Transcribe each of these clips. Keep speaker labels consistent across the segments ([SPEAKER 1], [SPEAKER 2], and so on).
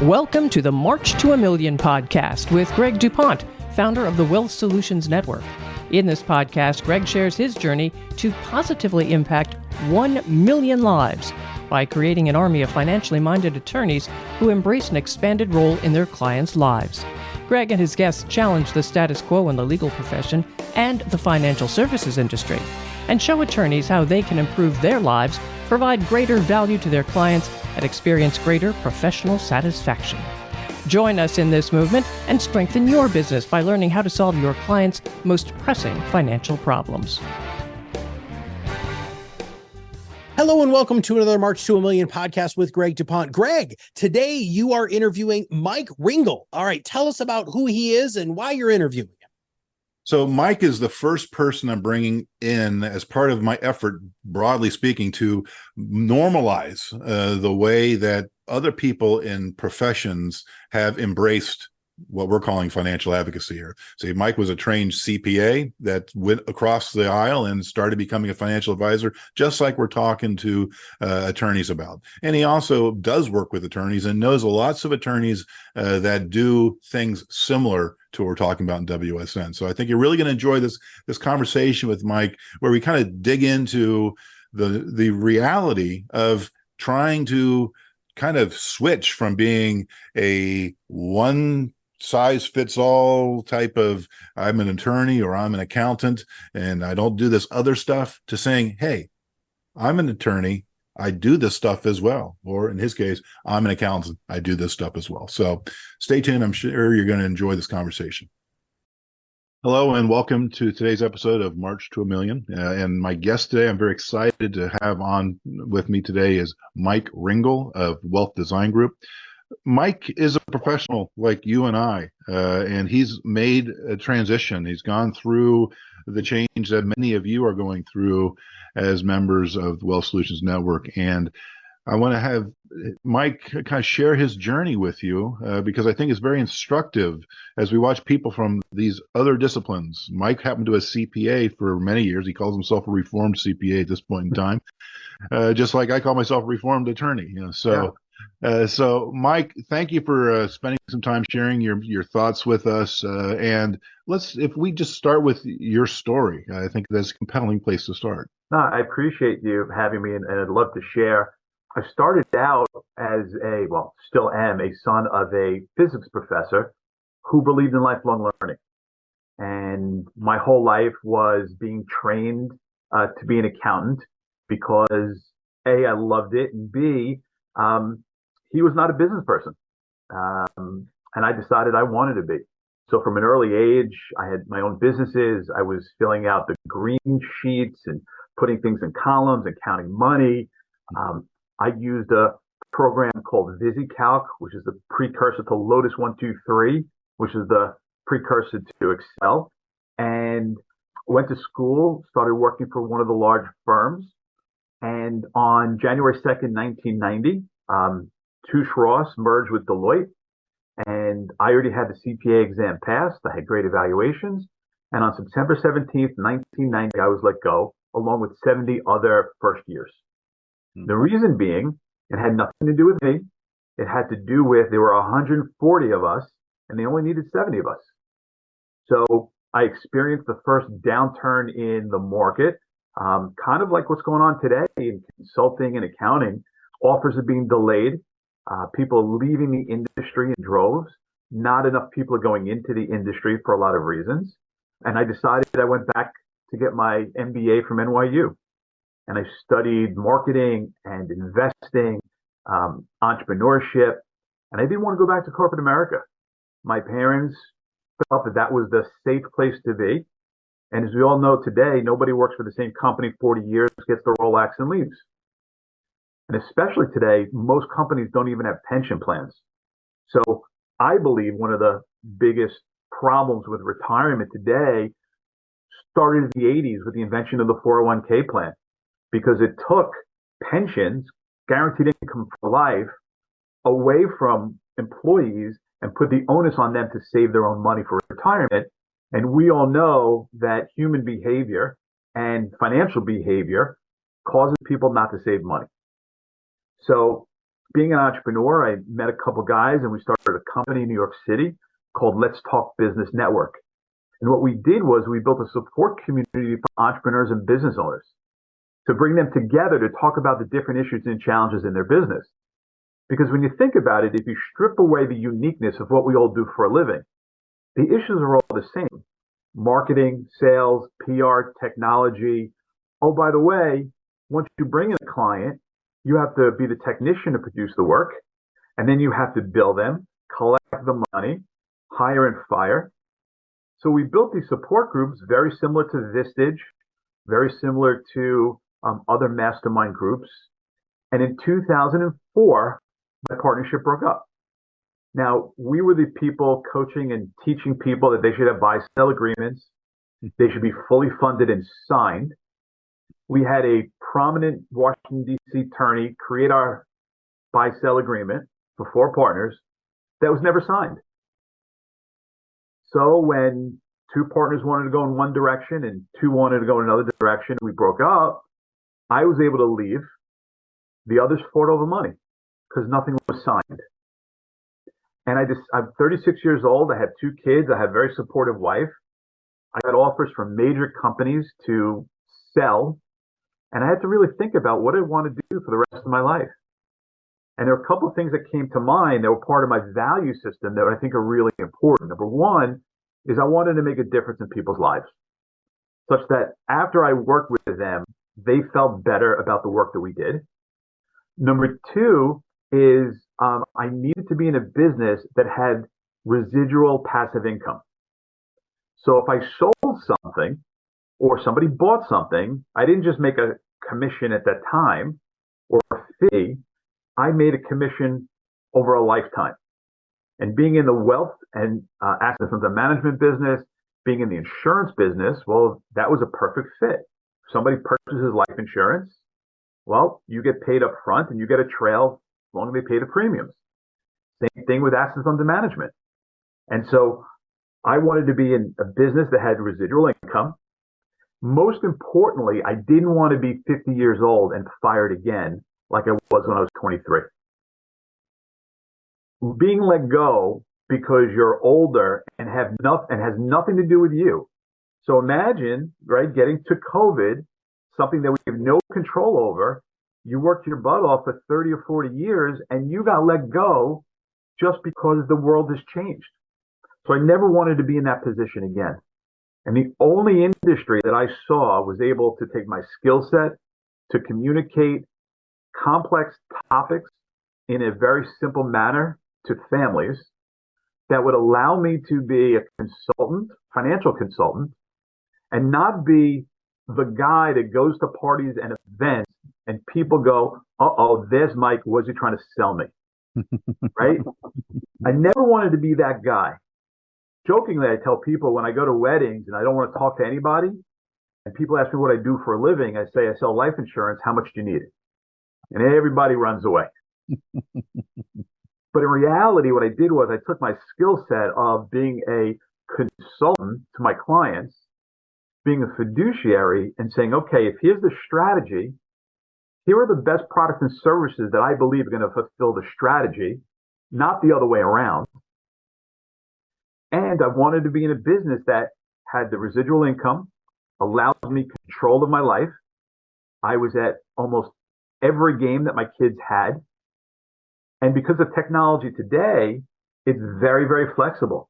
[SPEAKER 1] Welcome to the March to a Million podcast with Greg DuPont, founder of the Wealth Solutions Network. In this podcast, Greg shares his journey to positively impact 1 million lives by creating an army of financially minded attorneys who embrace an expanded role in their clients' lives. Greg and his guests challenge the status quo in the legal profession and the financial services industry, and show attorneys how they can improve their lives, provide greater value to their clients, and experience greater professional satisfaction. Join us in this movement and strengthen your business by learning how to solve your clients' most pressing financial problems.
[SPEAKER 2] Hello and welcome to another March to a Million podcast with Greg DuPont. Greg, today you are interviewing Mike Ringel. All right, tell us about who he is and why you're interviewing him.
[SPEAKER 3] So Mike is the first person I'm bringing in as part of my effort, broadly speaking, to normalize the way that other people in professions have embraced what we're calling financial advocacy here. So Mike was a trained CPA that went across the aisle and started becoming a financial advisor, just like we're talking to attorneys about. And he also does work with attorneys and knows lots of attorneys that do things similar to what we're talking about in WSN. So I think you're really going to enjoy this conversation with Mike, where we kind of dig into the reality of trying to kind of switch from being a one size fits all type of I'm an attorney or I'm an accountant and I don't do this other stuff, to saying, hey, I'm an attorney, I do this stuff as well. Or in his case, I'm an accountant, I do this stuff as well. So stay tuned. I'm sure you're going to enjoy this conversation. Hello and welcome to today's episode of March to a Million. And my guest today, I'm very excited to have on with me today, is Mike Ringel of Wealth Design Group. Mike is a professional like you and I, and he's made a transition. He's gone through the change that many of you are going through as members of the Wealth Solutions Network. And I want to have Mike kind of share his journey with you because I think it's very instructive as we watch people from these other disciplines. Mike happened to a CPA for many years. He calls himself a reformed CPA at this point in time, just like I call myself a reformed attorney. So Mike, thank you for spending some time sharing your thoughts with us. And if we just start with your story, I think that's a compelling place to start.
[SPEAKER 4] No, I appreciate you having me, and I'd love to share. I started out as still am a son of a physics professor who believed in lifelong learning. And my whole life was being trained to be an accountant because A, I loved it, and B, he was not a business person. And I decided I wanted to be. So from an early age, I had my own businesses. I was filling out the green sheets and putting things in columns and counting money. I used a program called VisiCalc, which is the precursor to Lotus 1-2-3, which is the precursor to Excel. And went to school, started working for one of the large firms. And on January 2nd, 1990, Touche Ross merged with Deloitte. And I already had the CPA exam passed. I had great evaluations. And on September 17th, 1990, I was let go, along with 70 other first years. The reason being, it had nothing to do with me. It had to do with there were 140 of us, and they only needed 70 of us. So I experienced the first downturn in the market, kind of like what's going on today in consulting and accounting. Offers are being delayed. People are leaving the industry in droves. Not enough people are going into the industry for a lot of reasons. And I decided I went back to get my MBA from NYU. And I studied marketing and investing, entrepreneurship, and I didn't want to go back to corporate America. My parents felt that was the safe place to be. And as we all know today, nobody works for the same company 40 years, gets the Rolex and leaves. And especially today, most companies don't even have pension plans. So I believe one of the biggest problems with retirement today started in the 80s with the invention of the 401k plan. Because it took pensions, guaranteed income for life, away from employees and put the onus on them to save their own money for retirement. And we all know that human behavior and financial behavior causes people not to save money. So being an entrepreneur, I met a couple guys and we started a company in New York City called Let's Talk Business Network. And what we did was we built a support community for entrepreneurs and business owners to bring them together to talk about the different issues and challenges in their business. Because when you think about it, if you strip away the uniqueness of what we all do for a living, the issues are all the same. Marketing, sales, PR, technology. Oh, by the way, once you bring in a client, you have to be the technician to produce the work, and then you have to bill them, collect the money, hire and fire. So we built these support groups very similar to Vistage, very similar to other mastermind groups. And in 2004, my partnership broke up. Now, we were the people coaching and teaching people that they should have buy-sell agreements. They should be fully funded and signed. We had a prominent Washington, D.C. attorney create our buy-sell agreement for 4 partners that was never signed. So when 2 partners wanted to go in one direction and 2 wanted to go in another direction, we broke up. I was able to leave. The others fought over money because nothing was signed. And I'm 36 years old. I have 2 kids. I have a very supportive wife. I got offers from major companies to sell. And I had to really think about what I want to do for the rest of my life. And there are a couple of things that came to mind that were part of my value system that I think are really important. Number one is I wanted to make a difference in people's lives, such that after I worked with them, they felt better about the work that we did. Number two is I needed to be in a business that had residual passive income. So if I sold something or somebody bought something, I didn't just make a commission at that time or a fee. I made a commission over a lifetime. And being in the wealth and assets under management business, being in the insurance business, well, that was a perfect fit. If somebody purchases life insurance, well, you get paid up front and you get a trail as long as they pay the premiums. Same thing with assets under management. And so I wanted to be in a business that had residual income. Most importantly, I didn't want to be 50 years old and fired again like I was when I was 23. Being let go because you're older and has nothing to do with you. So imagine, right, getting to COVID, something that we have no control over. You worked your butt off for 30 or 40 years and you got let go just because the world has changed. So I never wanted to be in that position again. And the only industry that I saw was able to take my skill set to communicate complex topics in a very simple manner to families that would allow me to be a consultant, financial consultant, and not be the guy that goes to parties and events and people go, uh-oh, there's Mike, what's he trying to sell me? Right? I never wanted to be that guy. Jokingly, I tell people when I go to weddings and I don't want to talk to anybody, and people ask me what I do for a living, I say I sell life insurance. How much do you need? And everybody runs away. But in reality, what I did was I took my skill set of being a consultant to my clients, being a fiduciary, and saying, okay, if here's the strategy, here are the best products and services that I believe are going to fulfill the strategy, not the other way around. And I wanted to be in a business that had the residual income, allowed me control of my life. I was at almost every game that my kids had. And because of technology today, it's very, very flexible.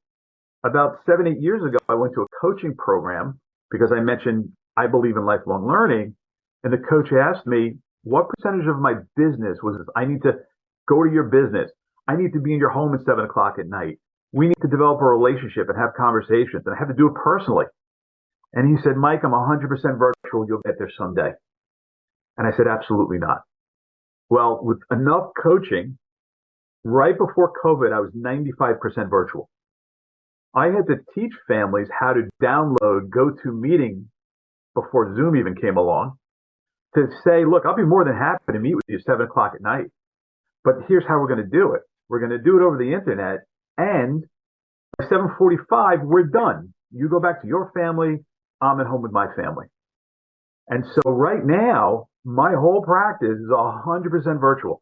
[SPEAKER 4] About 7, 8 years ago, I went to a coaching program because I mentioned I believe in lifelong learning. And the coach asked me, what percentage of my business was this? I need to go to your business. I need to be in your home at 7 o'clock at night. We need to develop a relationship and have conversations. And I have to do it personally. And he said, Mike, I'm 100% virtual. You'll get there someday. And I said, absolutely not. Well, with enough coaching, right before COVID, I was 95% virtual. I had to teach families how to download GoToMeeting before Zoom even came along to say, look, I'll be more than happy to meet with you 7 o'clock at night. But here's how we're going to do it. We're going to do it over the internet. And by 7:45, we're done. You go back to your family. I'm at home with my family. And so right now, my whole practice is 100% virtual.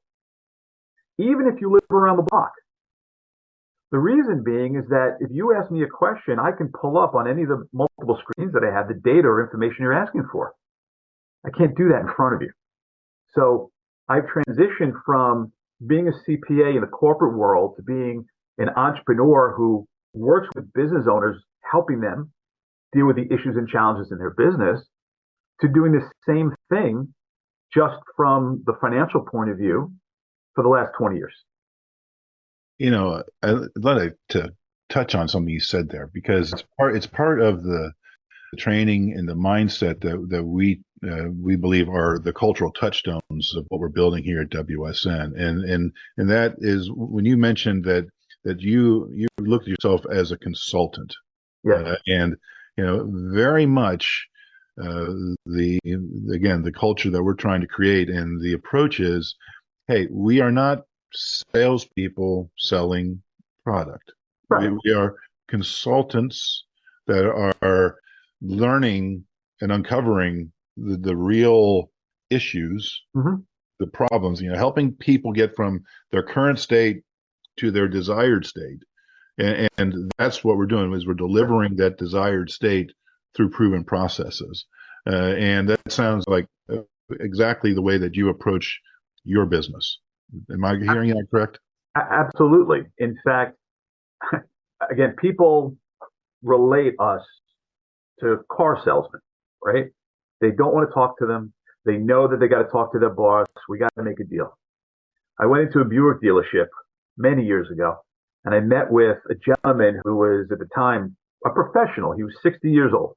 [SPEAKER 4] even if you live around the block. The reason being is that if you ask me a question, I can pull up on any of the multiple screens that I have the data or information you're asking for. I can't do that in front of you. So I've transitioned from being a CPA in the corporate world to being an entrepreneur who works with business owners, helping them deal with the issues and challenges in their business, to doing the same thing just from the financial point of view for the last 20 years.
[SPEAKER 3] I'd like to touch on something you said there, because it's part of the training and the mindset that we believe are the cultural touchstones of what we're building here at WSN. And that is when you mentioned that you look at yourself as a consultant.
[SPEAKER 4] Yeah.
[SPEAKER 3] And very much the culture that we're trying to create, and the approach is, hey, we are not salespeople selling product.
[SPEAKER 4] Right.
[SPEAKER 3] We are consultants that are learning and uncovering the real issues, the problems, helping people get from their current state to their desired state. And that's what we're doing, is we're delivering that desired state through proven processes. And that sounds like exactly the way that you approach your business. Am I hearing that correct?
[SPEAKER 4] Absolutely. In fact, again, people relate us to car salesmen, right? They don't want to talk to them. They know that they got to talk to their boss. We got to make a deal. I went into a Buick dealership many years ago, and I met with a gentleman who was at the time a professional. He was 60 years old.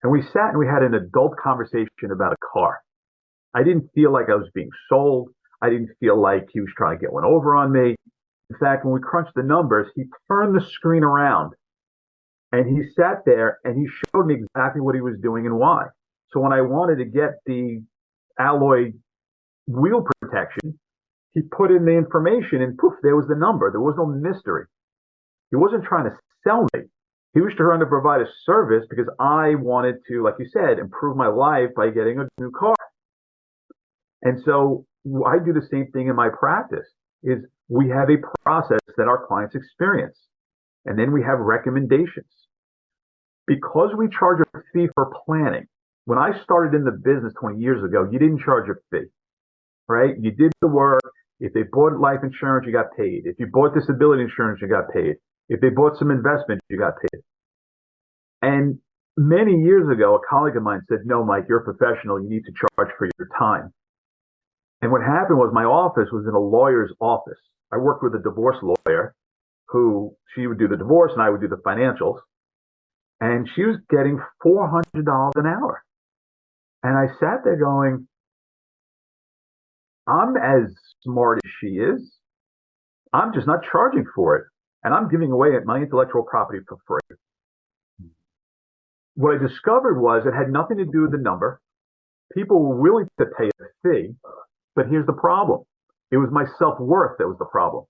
[SPEAKER 4] And we sat and we had an adult conversation about a car. I didn't feel like I was being sold. I didn't feel like he was trying to get one over on me. In fact, when we crunched the numbers, he turned the screen around and he sat there and he showed me exactly what he was doing and why. So when I wanted to get the alloy wheel protection, he put in the information and poof, there was the number. There was no mystery. He wasn't trying to sell me. He was trying to provide a service because I wanted to, like you said, improve my life by getting a new car. And so I do the same thing in my practice. Is we have a process that our clients experience, and then we have recommendations. Because we charge a fee for planning. When I started in the business 20 years ago, you didn't charge a fee, right? You did the work. If they bought life insurance, you got paid. If you bought disability insurance, you got paid. If they bought some investment, you got paid. And many years ago, a colleague of mine said, no, Mike, you're a professional. You need to charge for your time. And what happened was my office was in a lawyer's office. I worked with a divorce lawyer who she would do the divorce and I would do the financials. And she was getting $400 an hour. And I sat there going, I'm as smart as she is. I'm just not charging for it. And I'm giving away my intellectual property for free. What I discovered was it had nothing to do with the number. People were willing to pay a fee, but here's the problem. It was my self-worth that was the problem.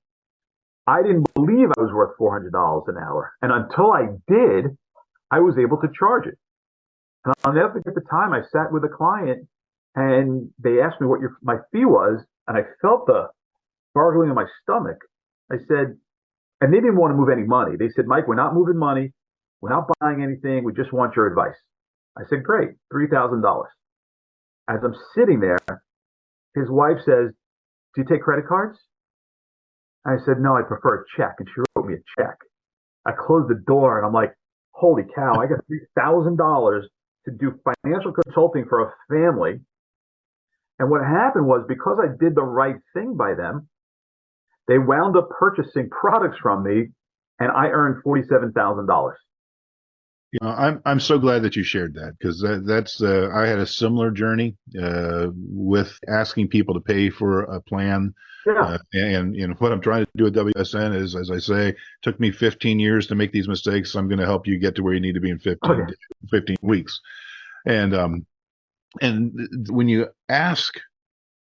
[SPEAKER 4] I didn't believe I was worth $400 an hour. And until I did, I was able to charge it. And I'll never forget the time I sat with a client and they asked me what my fee was, and I felt the gargling in my stomach. I said, and they didn't want to move any money. They said, Mike, we're not moving money. We're not buying anything. We just want your advice. I said, great, $3,000. As I'm sitting there, his wife says, do you take credit cards? I said, no, I prefer a check. And she wrote me a check. I closed the door and I'm like, holy cow, I got $3,000 to do financial consulting for a family. And what happened was, because I did the right thing by them, they wound up purchasing products from me, and I earned $47,000.
[SPEAKER 3] I'm so glad that you shared that, because that's I had a similar journey with asking people to pay for a plan.
[SPEAKER 4] Yeah.
[SPEAKER 3] And what I'm trying to do at WSN is, as I say, took me 15 years to make these mistakes. I'm going to help you get to where you need to be in 15 weeks. And when you ask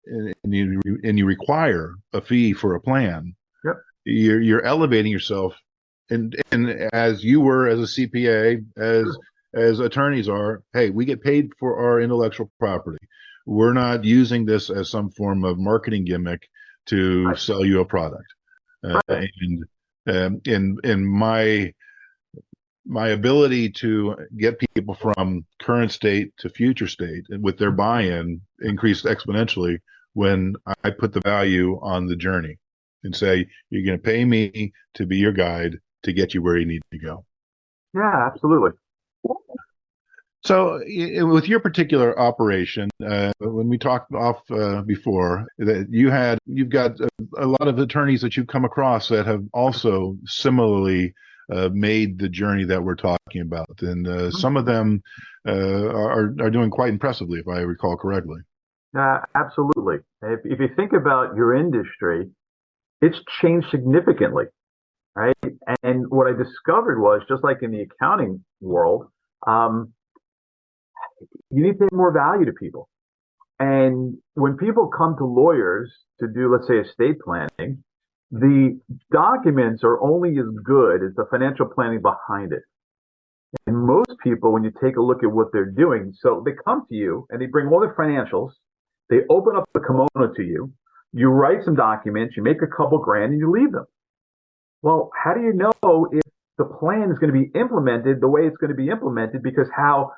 [SPEAKER 3] and you require a fee for a plan,
[SPEAKER 4] yep,
[SPEAKER 3] you're elevating yourself. And as you were as a CPA, as attorneys are, hey, we get paid for our intellectual property. We're not using this as some form of marketing gimmick to sell you a product. And in my ability to get people from current state to future state and with their buy-in increased exponentially when I put the value on the journey and say, you're going to pay me to be your guide to get you where you need to go.
[SPEAKER 4] Yeah, absolutely.
[SPEAKER 3] So with your particular operation, when we talked off before, that you've got a lot of attorneys that you've come across that have also similarly made the journey that we're talking about, and some of them are doing quite impressively, if I recall correctly.
[SPEAKER 4] Absolutely. If you think about your industry, it's changed significantly, right? And what I discovered was, just like in the accounting world, you need to add more value to people. And when people come to lawyers to do, let's say, estate planning, the documents are only as good as the financial planning behind it. And most people, when you take a look at what they're doing, so they come to you and they bring all their financials, they open up the kimono to you, you write some documents, you make a couple grand, and you leave them. Well, how do you know if the plan is going to be implemented the way it's going to be implemented because how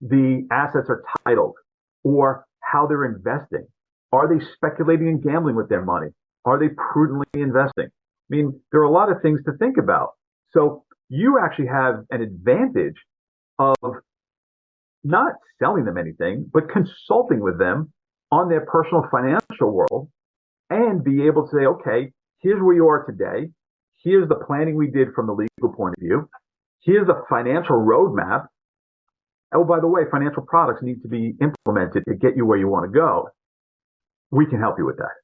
[SPEAKER 4] the assets are titled or how they're investing? Are they speculating and gambling with their money? Are they prudently investing? I mean, there are a lot of things to think about. So you actually have an advantage of not selling them anything, but consulting with them on their personal financial world and be able to say, okay, here's where you are today. Here's the planning we did from the legal point of view. Here's the financial roadmap. Oh, by the way, financial products need to be implemented to get you where you want to go. We can help you with that.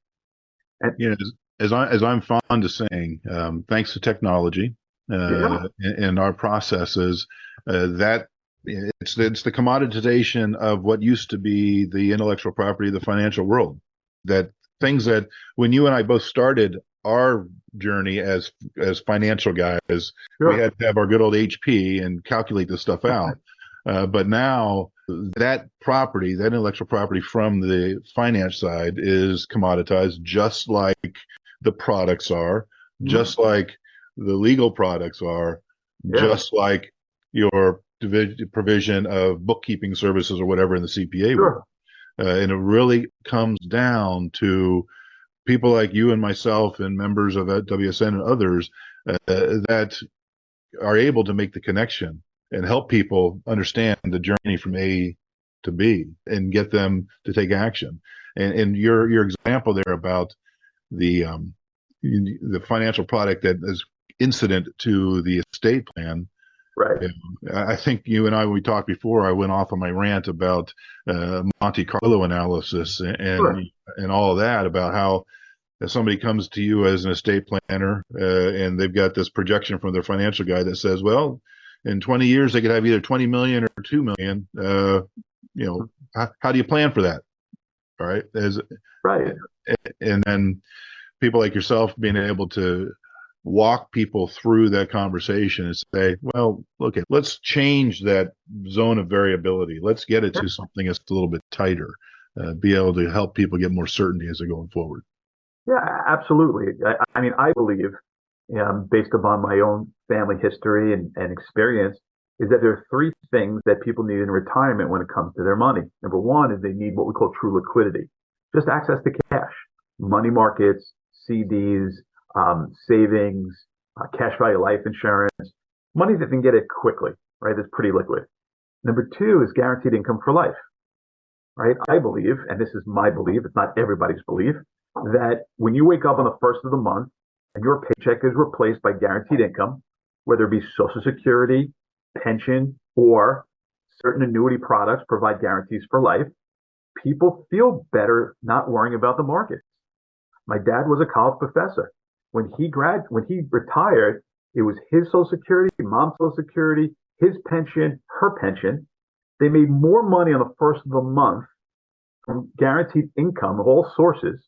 [SPEAKER 4] And
[SPEAKER 3] as I'm fond of saying, thanks to technology and our processes, that it's the commoditization of what used to be the intellectual property of the financial world. That things that when you and I both started our journey as financial guys, we had to have our good old HP and calculate this stuff out. But now that property, that intellectual property from the finance side is commoditized, just like the products are, just like the legal products are, just like your provision of bookkeeping services or whatever in the CPA world. And it really comes down to people like you and myself and members of WSN and others that are able to make the connection and help people understand the journey from A to B and get them to take action. And your example there about the financial product that is incident to the estate plan.
[SPEAKER 4] Right.
[SPEAKER 3] I think you and I, when we talked before, I went off on my rant about Monte Carlo analysis and all of that, about how if somebody comes to you as an estate planner and they've got this projection from their financial guy that says, well, in 20 years they could have either 20 million or 2 million. How do you plan for that? All right.
[SPEAKER 4] Right.
[SPEAKER 3] And then people like yourself being able to walk people through that conversation and say, well, okay, let's change that zone of variability. Let's get it to something that's a little bit tighter, be able to help people get more certainty as they're going forward.
[SPEAKER 4] Yeah, absolutely. I mean, I believe, based upon my own family history and experience, is that there are three things that people need in retirement when it comes to their money. Number one is they need what we call true liquidity, just access to cash, money markets, CDs, savings, cash value life insurance, money that can get it quickly, right? That's pretty liquid. Number two is guaranteed income for life, right? I believe, and this is my belief, it's not everybody's belief, that when you wake up on the first of the month and your paycheck is replaced by guaranteed income, whether it be Social Security, pension, or certain annuity products provide guarantees for life, people feel better not worrying about the markets. My dad was a college professor. When he retired, it was his Social Security, mom's Social Security, his pension, her pension. They made more money on the first of the month from guaranteed income of all sources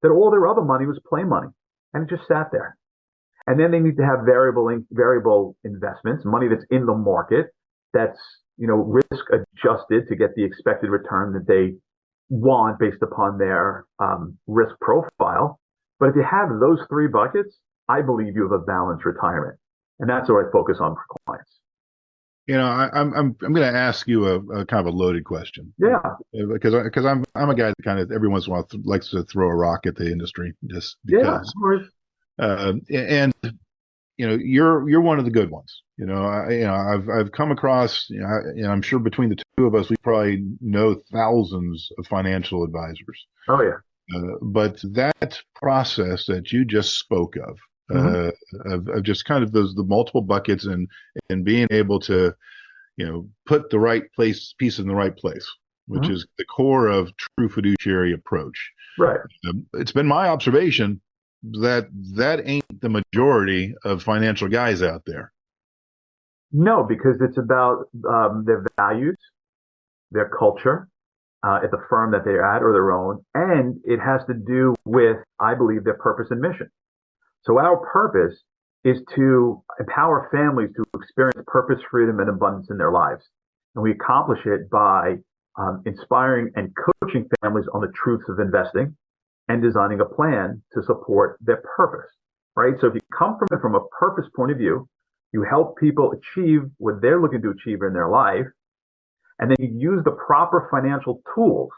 [SPEAKER 4] that all their other money was play money, and it just sat there. And then they need to have variable investments, money that's in the market, that's risk adjusted to get the expected return that they want based upon their risk profile. But if you have those three buckets, I believe you have a balanced retirement. And that's what I focus on for clients.
[SPEAKER 3] I'm going to ask you a kind of a loaded question.
[SPEAKER 4] Yeah.
[SPEAKER 3] Because I'm a guy that kind of every once in a while likes to throw a rock at the industry just because.
[SPEAKER 4] Yeah.
[SPEAKER 3] And you're one of the good ones. I've come across. I'm sure between the two of us, we probably know thousands of financial advisors.
[SPEAKER 4] Oh yeah.
[SPEAKER 3] But that process that you just spoke of, of just kind of the multiple buckets and being able to, put the right piece in the right place, which is the core of true fiduciary approach.
[SPEAKER 4] Right.
[SPEAKER 3] It's been my observation that ain't the majority of financial guys out there.
[SPEAKER 4] No, because it's about their values, their culture at the firm that they're at or their own, and it has to do with, I believe, their purpose and mission. So our purpose is to empower families to experience purpose, freedom, and abundance in their lives. And we accomplish it by inspiring and coaching families on the truths of investing and designing a plan to support their purpose, right? So if you come from a purpose point of view, you help people achieve what they're looking to achieve in their life, and then you use the proper financial tools.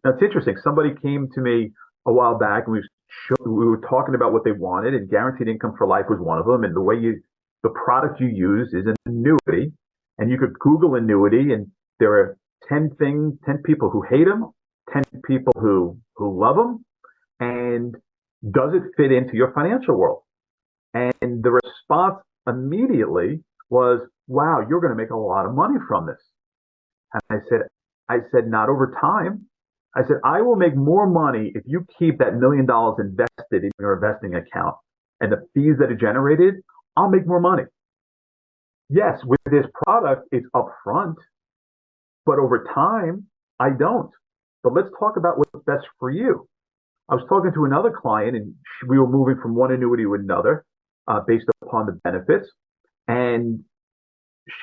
[SPEAKER 4] Now, it's interesting. Somebody came to me a while back, and we were talking about what they wanted, and guaranteed income for life was one of them. And the product you use is an annuity, and you could Google annuity, and there are 10 people who hate them, 10 people who love them, and does it fit into your financial world? And the response immediately was, wow, you're going to make a lot of money from this. And I said, not over time. I said, I will make more money if you keep that $1 million invested in your investing account and the fees that are generated, I'll make more money. Yes, with this product, it's upfront, but over time, I don't. But let's talk about what's best for you. I was talking to another client, and we were moving from one annuity to another based upon the benefits. And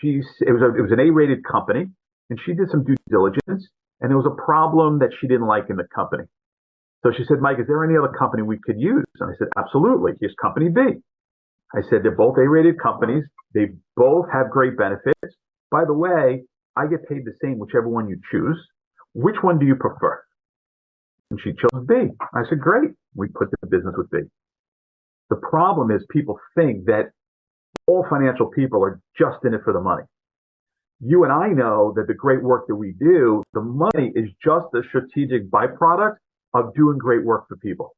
[SPEAKER 4] it was an A-rated company, and she did some due diligence, and there was a problem that she didn't like in the company. So she said, Mike, is there any other company we could use? And I said, absolutely. Here's company B. I said, they're both A-rated companies. They both have great benefits. By the way, I get paid the same, whichever one you choose. Which one do you prefer? And she chose B. I said, great. We put the business with B. The problem is people think that all financial people are just in it for the money. You and I know that the great work that we do, the money is just a strategic byproduct of doing great work for people.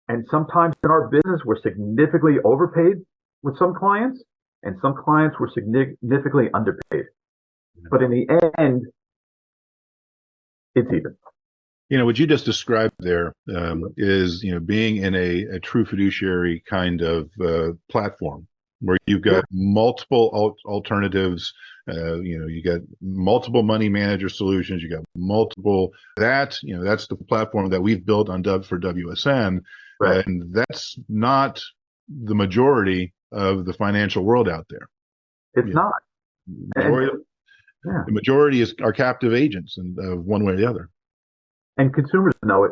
[SPEAKER 4] And sometimes in our business, we're significantly overpaid with some clients, and some clients were significantly underpaid. But in the end, it's even.
[SPEAKER 3] What you just described there is, being in a true fiduciary kind of platform where you've got multiple alternatives. You got multiple money manager solutions. You got multiple. That's the platform that we've built for WSN,
[SPEAKER 4] right.
[SPEAKER 3] And that's not the majority of the financial world out there.
[SPEAKER 4] It's not.
[SPEAKER 3] The majority are captive agents, and one way or the other.
[SPEAKER 4] And consumers know it.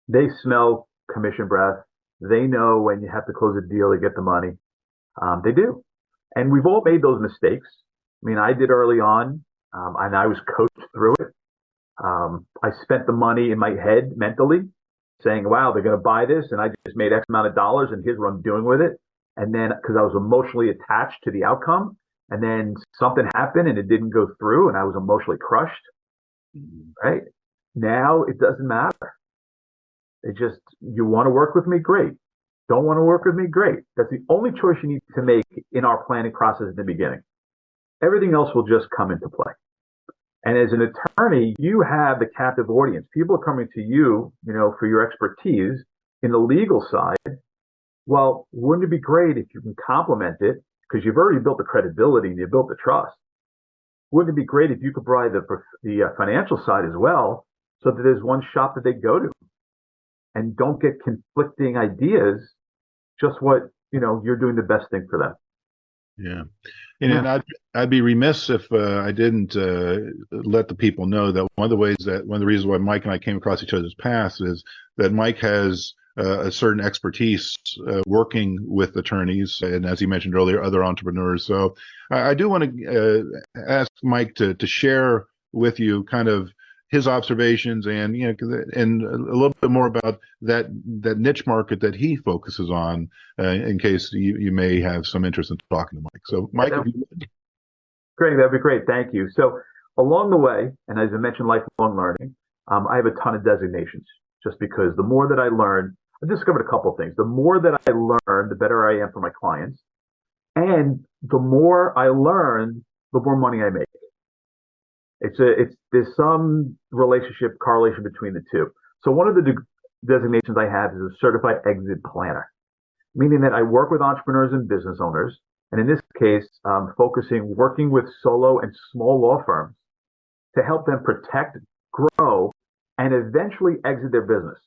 [SPEAKER 4] They smell commission breath. They know when you have to close a deal to get the money. They do. And we've all made those mistakes. I mean, I did early on, and I was coached through it. I spent the money in my head mentally saying, wow, they're going to buy this, and I just made X amount of dollars, and here's what I'm doing with it. And then, because I was emotionally attached to the outcome, and then something happened, and it didn't go through, and I was emotionally crushed, right? Now it doesn't matter. You want to work with me? Great. Don't want to work with me? Great. That's the only choice you need to make in our planning process at the beginning. Everything else will just come into play. And as an attorney, you have the captive audience. People are coming to you, for your expertise in the legal side. Well, wouldn't it be great if you can complement it, because you've already built the credibility and you've built the trust. Wouldn't it be great if you could provide the financial side as well, so that there's one shop that they go to and don't get conflicting ideas, just what, you're doing the best thing for them.
[SPEAKER 3] Yeah. And I'd be remiss if I didn't let the people know that one of the reasons why Mike and I came across each other's paths is that Mike has a certain expertise working with attorneys, and as he mentioned earlier, other entrepreneurs. So I do want to ask Mike to share with you kind of his observations and and a little bit more about that niche market that he focuses on, in case you may have some interest in talking to Mike. So Mike, if you would.
[SPEAKER 4] Great, that'd be great. Thank you. So along the way, and as I mentioned, lifelong learning, I have a ton of designations just because the more that I learn, I discovered a couple of things. The more that I learn, the better I am for my clients. And the more I learn, the more money I make. There's some relationship correlation between the two. So one of the designations I have is a certified exit planner, meaning that I work with entrepreneurs and business owners. And in this case, working with solo and small law firms to help them protect, grow, and eventually exit their business.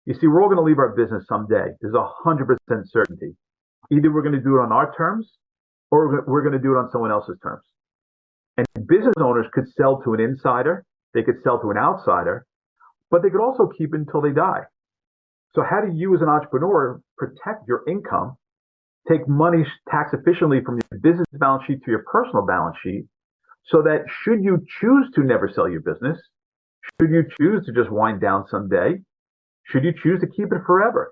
[SPEAKER 4] You see, we're all going to leave our business someday. There's 100% certainty. Either we're going to do it on our terms or we're going to do it on someone else's terms. And business owners could sell to an insider, they could sell to an outsider, but they could also keep it until they die. So how do you as an entrepreneur protect your income, take money tax efficiently from your business balance sheet to your personal balance sheet, so that should you choose to never sell your business, should you choose to just wind down someday, should you choose to keep it forever,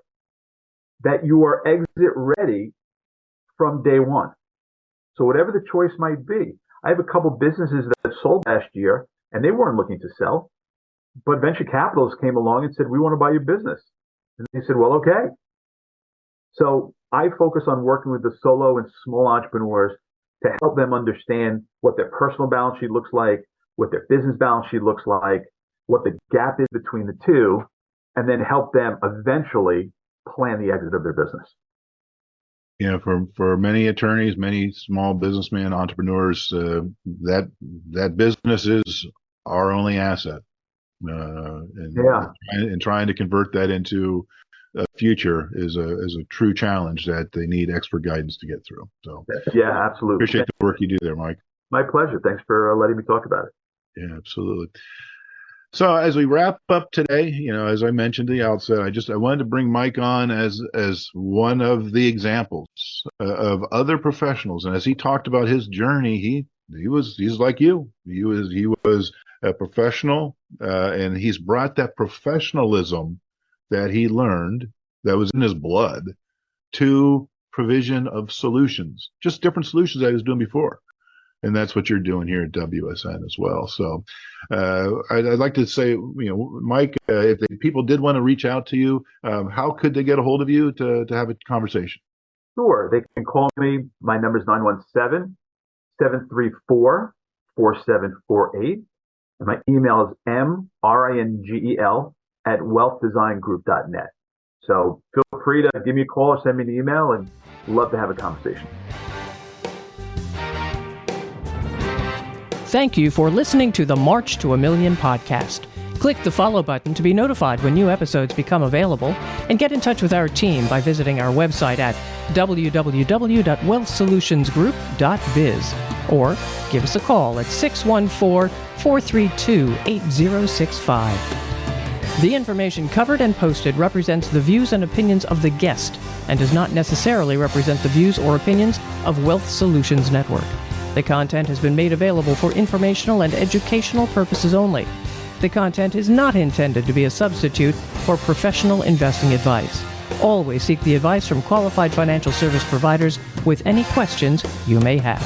[SPEAKER 4] that you are exit ready from day one. So whatever the choice might be. I have a couple businesses that sold last year and they weren't looking to sell, but venture capitalists came along and said, we want to buy your business. And they said, well, okay. So I focus on working with the solo and small entrepreneurs to help them understand what their personal balance sheet looks like, what their business balance sheet looks like, what the gap is between the two, and then help them eventually plan the exit of their business.
[SPEAKER 3] Yeah, for many attorneys, many small businessmen, entrepreneurs, that business is our only asset. And trying to convert that into a future is a true challenge that they need expert guidance to get through. So
[SPEAKER 4] yeah, absolutely.
[SPEAKER 3] Appreciate the work you do there, Mike.
[SPEAKER 4] My pleasure. Thanks for letting me talk about it.
[SPEAKER 3] Yeah, absolutely. So as we wrap up today, as I mentioned at the outset, I wanted to bring Mike on as one of the examples of other professionals. And as he talked about his journey, he's like you. He was a professional, and he's brought that professionalism that he learned, that was in his blood, to provision of solutions, just different solutions that he was doing before. And that's what you're doing here at WSN as well. So I'd like to say, Mike, if people did want to reach out to you, how could they get a hold of you to have a conversation?
[SPEAKER 4] Sure. They can call me. My number is 917-734-4748. And my email is mringel@wealthdesignGroup.net. So feel free to give me a call or send me an email, and love to have a conversation.
[SPEAKER 1] Thank you for listening to the March to a Million podcast. Click the follow button to be notified when new episodes become available, and get in touch with our team by visiting our website at www.wealthsolutionsgroup.biz, or give us a call at 614-432-8065. The information covered and posted represents the views and opinions of the guest and does not necessarily represent the views or opinions of Wealth Solutions Network. The content has been made available for informational and educational purposes only. The content is not intended to be a substitute for professional investing advice. Always seek the advice from qualified financial service providers with any questions you may have.